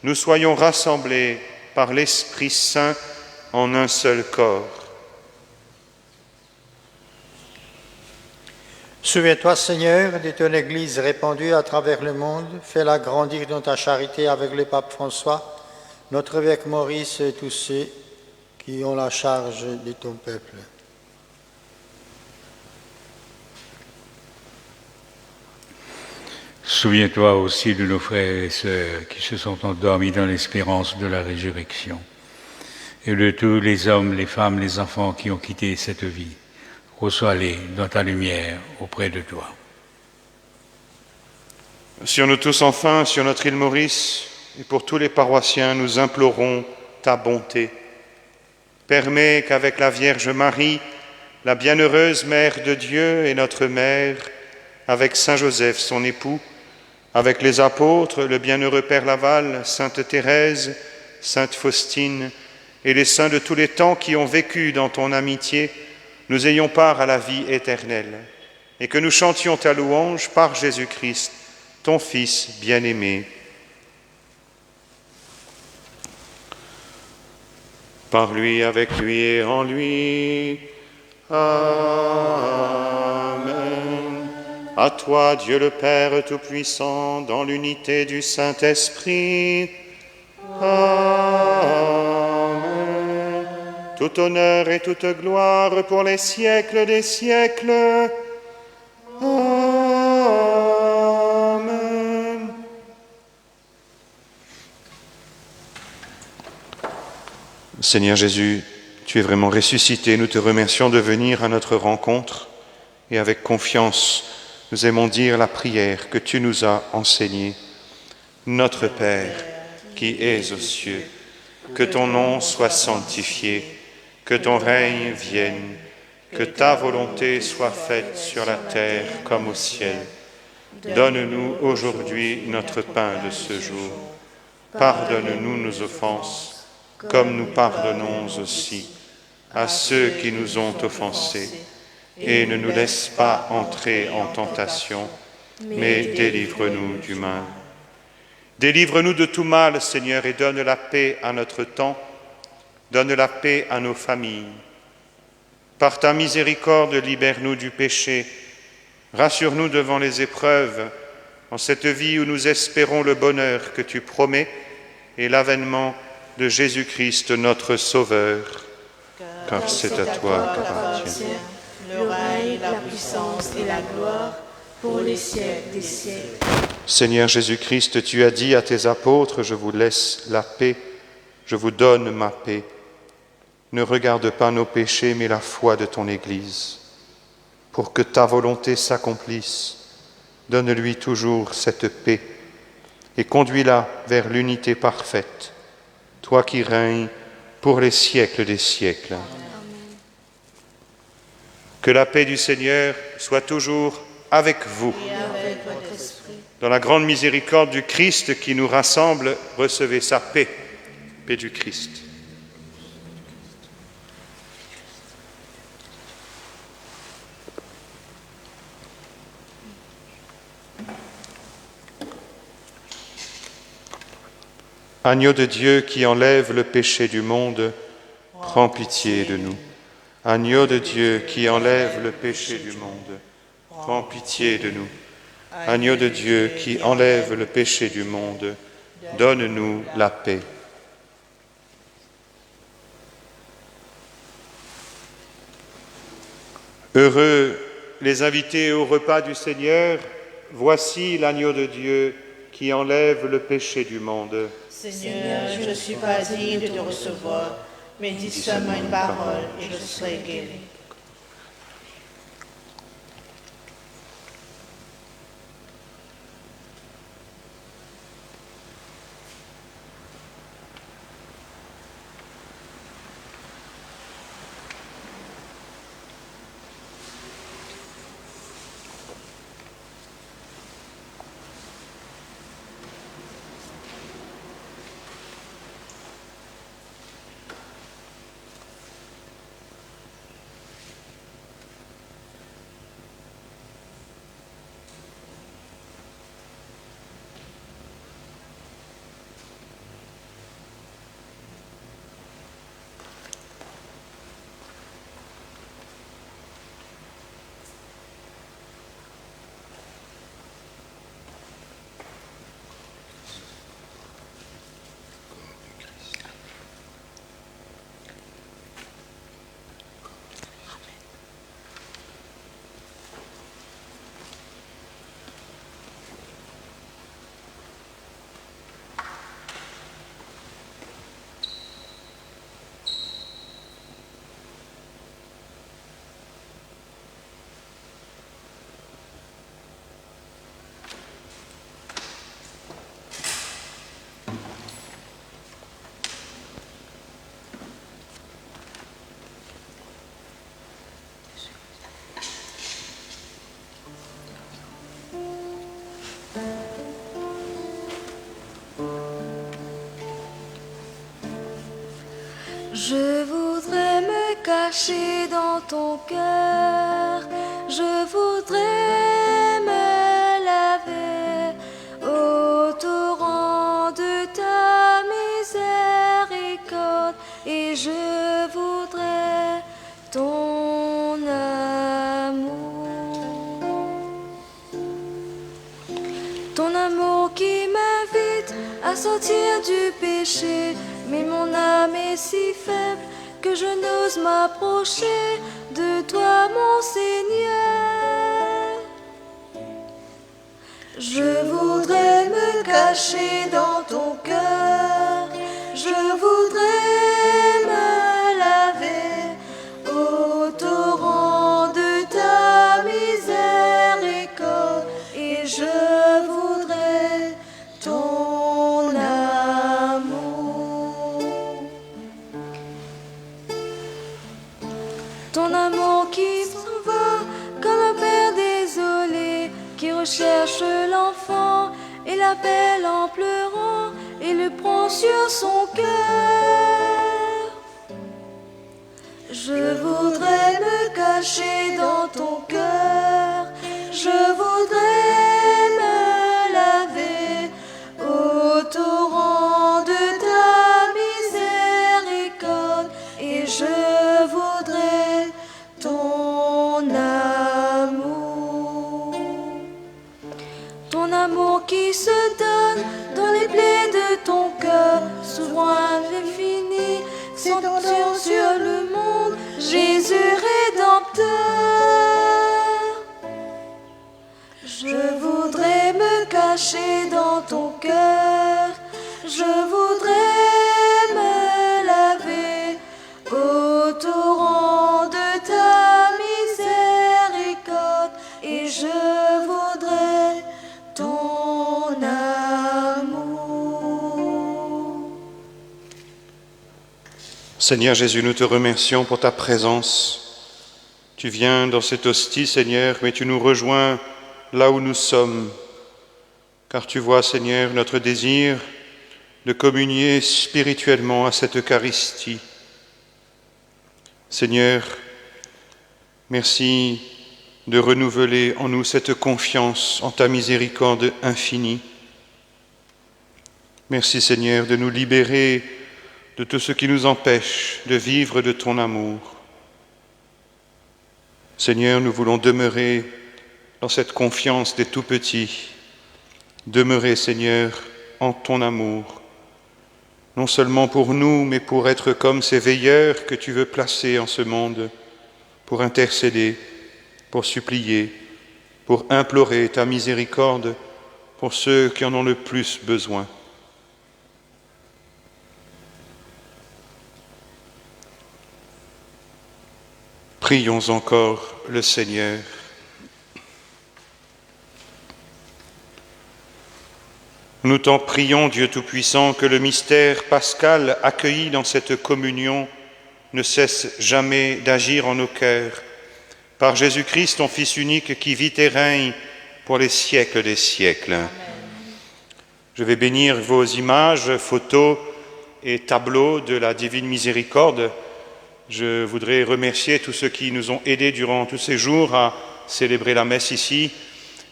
nous soyons rassemblés par l'Esprit Saint en un seul corps. Souviens-toi, Seigneur, de ton Église répandue à travers le monde. Fais-la grandir dans ta charité avec le pape François, notre évêque Maurice et tous ceux qui ont la charge de ton peuple. Souviens-toi aussi de nos frères et sœurs qui se sont endormis dans l'espérance de la résurrection, et de tous les hommes, les femmes, les enfants qui ont quitté cette vie. Reçois-les dans ta lumière auprès de toi. Sur nous tous enfin, sur notre île Maurice, et pour tous les paroissiens, nous implorons ta bonté. Permets qu'avec la Vierge Marie, la bienheureuse Mère de Dieu et notre Mère, avec Saint Joseph, son époux, avec les apôtres, le bienheureux Père Laval, Sainte Thérèse, Sainte Faustine, et les saints de tous les temps qui ont vécu dans ton amitié, nous ayons part à la vie éternelle, et que nous chantions ta louange par Jésus-Christ, ton Fils bien-aimé. Par lui, avec lui et en lui. Amen. À toi, Dieu le Père Tout-Puissant, dans l'unité du Saint-Esprit. Amen. Tout honneur et toute gloire pour les siècles des siècles. Amen. Seigneur Jésus, tu es vraiment ressuscité. Nous te remercions de venir à notre rencontre et avec confiance, nous aimons dire la prière que tu nous as enseignée. Notre Père, qui es aux cieux, que ton nom soit sanctifié, que ton règne vienne, que ta volonté soit faite sur la terre comme au ciel. Donne-nous aujourd'hui notre pain de ce jour. Pardonne-nous nos offenses, comme nous pardonnons aussi à ceux qui nous ont offensés. Et ne nous laisse pas entrer en tentation, mais délivre-nous du mal. Délivre-nous de tout mal, Seigneur, et donne la paix à notre temps, donne la paix à nos familles. Par ta miséricorde, libère-nous du péché, rassure-nous devant les épreuves, en cette vie où nous espérons le bonheur que tu promets et l'avènement de Jésus-Christ, notre Sauveur. Car c'est à toi qu'appartient le règne, la puissance et la gloire pour les siècles des siècles. Seigneur Jésus-Christ, tu as dit à tes apôtres, je vous laisse la paix, je vous donne ma paix. Ne regarde pas nos péchés, mais la foi de ton Église. Pour que ta volonté s'accomplisse, donne-lui toujours cette paix et conduis-la vers l'unité parfaite, toi qui règnes pour les siècles des siècles. Amen. Que la paix du Seigneur soit toujours avec vous. Et avec votre esprit. Dans la grande miséricorde du Christ qui nous rassemble, recevez sa paix, paix du Christ. Agneau de Dieu qui enlève le péché du monde, prends pitié de nous. Agneau de Dieu qui enlève le péché du monde, prends pitié de nous. Agneau de Dieu qui enlève le péché du monde, donne-nous la paix. Heureux les invités au repas du Seigneur, voici l'agneau de Dieu qui enlève le péché du monde. Seigneur, je ne suis pas digne de te recevoir, mais dis seulement une parole et je serai guéri. Je voudrais me cacher dans ton cœur, je voudrais me laver au torrent de ta miséricorde, et je voudrais ton amour qui m'invite à sortir du péché. Mais mon âme est si faible que je n'ose m'approcher de toi, mon Seigneur. Je voudrais me cacher dans ton cœur, je voudrais me laver au torrent de ta miséricorde, et je voudrais ton amour qui s'en va comme un père désolé qui recherche l'enfant et l'appelle en pleurant et le prend sur son cœur. Je voudrais me cacher dans ton cœur, je voudrais me laver au torrent de ta miséricorde, et je voudrais ton amour qui se donne dans les plaies de ton cœur, s'ouvrant à l'infini, s'étendant sur le monde, Jésus Rédempteur. Je voudrais me cacher dans ton cœur, je voudrais me laver au torrent de ta miséricorde, et je voudrais ton amour. Seigneur Jésus, nous te remercions pour ta présence. Tu viens dans cette hostie, Seigneur, mais tu nous rejoins là où nous sommes, car tu vois, Seigneur, notre désir de communier spirituellement à cette Eucharistie. Seigneur, merci de renouveler en nous cette confiance en ta miséricorde infinie. Merci, Seigneur, de nous libérer de tout ce qui nous empêche de vivre de ton amour. Seigneur, nous voulons demeurer dans cette confiance des tout-petits, demeurer, Seigneur, en ton amour, non seulement pour nous, mais pour être comme ces veilleurs que tu veux placer en ce monde, pour intercéder, pour supplier, pour implorer ta miséricorde pour ceux qui en ont le plus besoin. Prions encore le Seigneur. Nous t'en prions, Dieu Tout-Puissant, que le mystère pascal accueilli dans cette communion ne cesse jamais d'agir en nos cœurs. Par Jésus-Christ, ton Fils unique, qui vit et règne pour les siècles des siècles. Amen. Je vais bénir vos images, photos et tableaux de la Divine Miséricorde. Je voudrais remercier tous ceux qui nous ont aidés durant tous ces jours à célébrer la messe ici.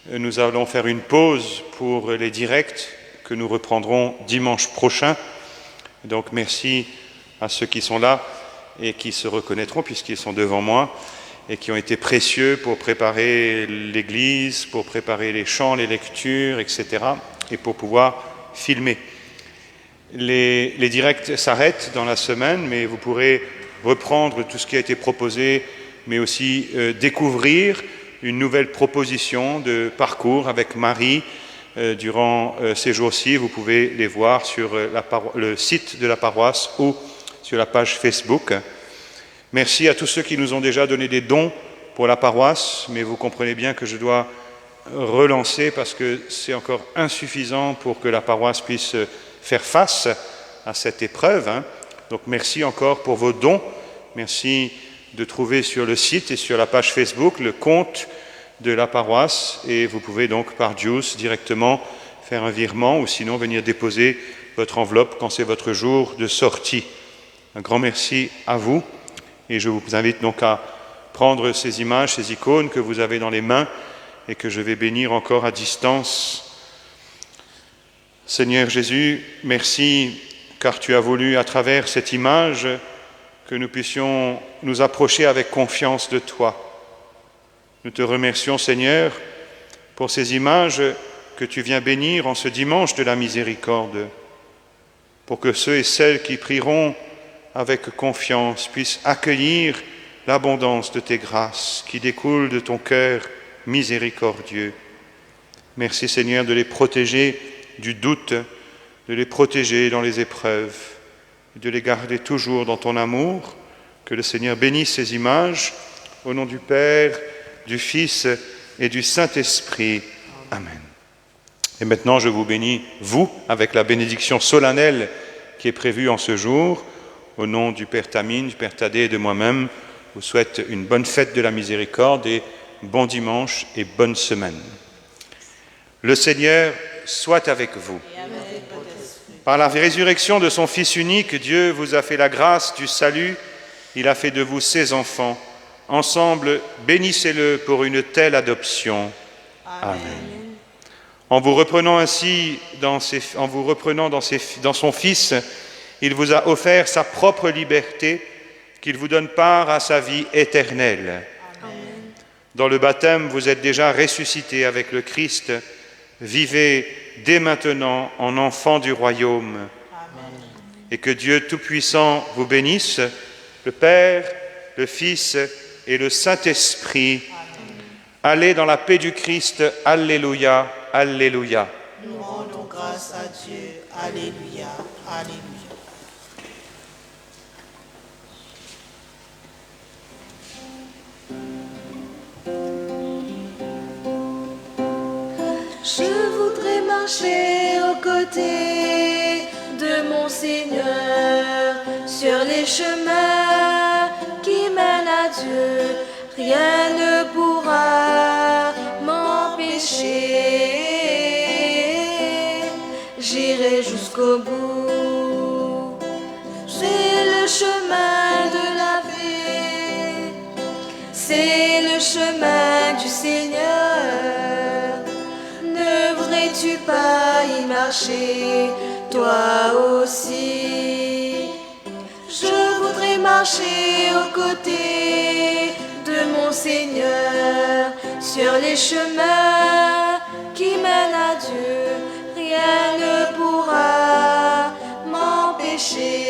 Nous allons faire une pause pour les directs que nous reprendrons dimanche prochain. Donc merci à ceux qui sont là et qui se reconnaîtront puisqu'ils sont devant moi et qui ont été précieux pour préparer l'église, pour préparer les chants, les lectures, etc. et pour pouvoir filmer. Les directs s'arrêtent dans la semaine, mais vous pourrez reprendre tout ce qui a été proposé, mais aussi découvrir une nouvelle proposition de parcours avec Marie durant ces jours-ci. Vous pouvez les voir sur le site de la paroisse ou sur la page Facebook. Merci à tous ceux qui nous ont déjà donné des dons pour la paroisse, mais vous comprenez bien que je dois relancer parce que c'est encore insuffisant pour que la paroisse puisse faire face à cette épreuve. Donc merci encore pour vos dons. Merci de trouver sur le site et sur la page Facebook le compte de la paroisse et vous pouvez donc par Juice directement faire un virement ou sinon venir déposer votre enveloppe quand c'est votre jour de sortie. Un grand merci à vous et je vous invite donc à prendre ces images, ces icônes que vous avez dans les mains et que je vais bénir encore à distance. Seigneur Jésus, merci car tu as voulu à travers cette image que nous puissions nous approcher avec confiance de toi. Nous te remercions, Seigneur, pour ces images que tu viens bénir en ce dimanche de la miséricorde, pour que ceux et celles qui prieront avec confiance puissent accueillir l'abondance de tes grâces qui découlent de ton cœur miséricordieux. Merci, Seigneur, de les protéger du doute, de les protéger dans les épreuves, de les garder toujours dans ton amour. Que le Seigneur bénisse ces images, au nom du Père, du Fils et du Saint-Esprit. Amen. Et maintenant, je vous bénis, vous, avec la bénédiction solennelle qui est prévue en ce jour. Au nom du Père Tamine, du Père Thaddée et de moi-même, je vous souhaite une bonne fête de la miséricorde et bon dimanche et bonne semaine. Le Seigneur soit avec vous. Par la résurrection de son Fils unique, Dieu vous a fait la grâce du salut. Il a fait de vous ses enfants. Ensemble, bénissez-le pour une telle adoption. Amen. En vous reprenant ainsi dans son Fils, il vous a offert sa propre liberté, qu'il vous donne part à sa vie éternelle. Amen. Dans le baptême, vous êtes déjà ressuscités avec le Christ. Vivez dès maintenant en enfants du royaume. Amen. Et que Dieu Tout-Puissant vous bénisse, le Père, le Fils et le Saint-Esprit. Amen. Allez dans la paix du Christ. Alléluia, alléluia. Nous rendons grâce à Dieu. Alléluia, alléluia. Je voudrais marcher aux côtés de mon Seigneur sur les chemins qui mènent à Dieu. Rien ne pourra m'empêcher. J'irai jusqu'au bout. C'est le chemin de la paix. C'est le chemin du Seigneur. Ne voudrais-tu pas y marcher, toi aussi? Je voudrais marcher aux côtés de mon Seigneur, sur les chemins qui mènent à Dieu, rien ne pourra m'empêcher